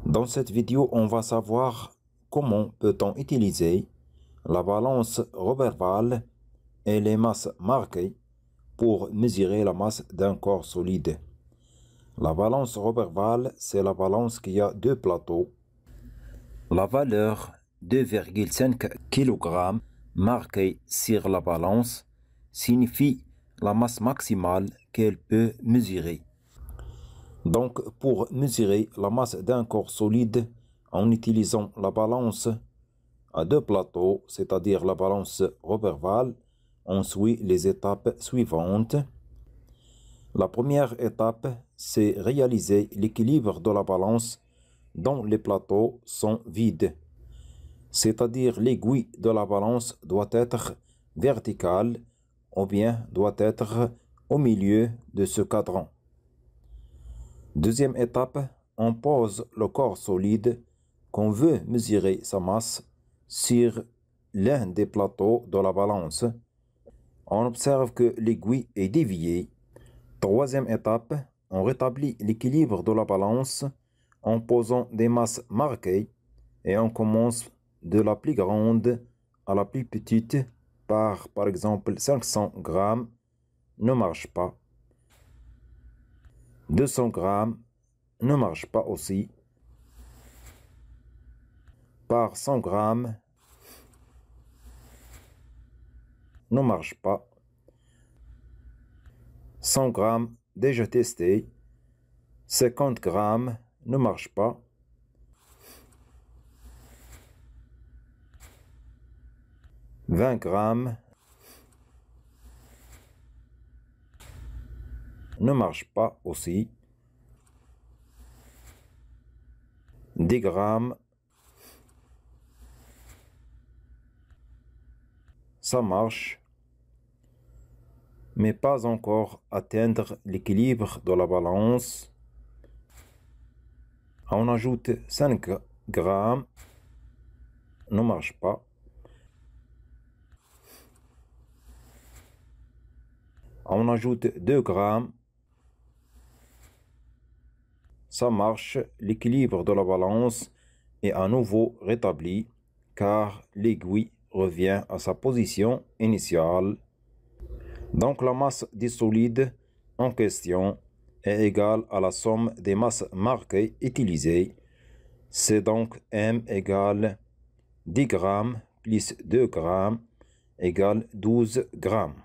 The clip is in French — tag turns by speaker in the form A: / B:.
A: Dans cette vidéo, on va savoir comment peut-on utiliser la balance Roberval et les masses marquées pour mesurer la masse d'un corps solide. La balance Roberval, c'est la balance qui a deux plateaux. La valeur 2,5 kg marquée sur la balance signifie la masse maximale qu'elle peut mesurer. Donc, pour mesurer la masse d'un corps solide en utilisant la balance à deux plateaux, c'est-à-dire la balance Roberval, on suit les étapes suivantes. La première étape, c'est réaliser l'équilibre de la balance dont les plateaux sont vides. C'est-à-dire l'aiguille de la balance doit être verticale ou bien doit être au milieu de ce cadran. Deuxième étape, on pose le corps solide qu'on veut mesurer sa masse sur l'un des plateaux de la balance. On observe que l'aiguille est déviée. Troisième étape, on rétablit l'équilibre de la balance en posant des masses marquées et on commence de la plus grande à la plus petite par exemple 500 grammes ne marche pas. 200 grammes ne marche pas aussi. Par 100 grammes ne marche pas. 100 grammes déjà testé. 50 grammes ne marche pas. 20 grammes ne marche pas aussi. 10 grammes, ça marche, mais pas encore atteindre l'équilibre de la balance. On ajoute 5 grammes, ne marche pas. On ajoute 2 grammes, ça marche, l'équilibre de la balance est à nouveau rétabli car l'aiguille revient à sa position initiale. Donc la masse du solide en question est égale à la somme des masses marquées utilisées. C'est donc M égale 10 grammes plus 2 grammes égale 12 grammes.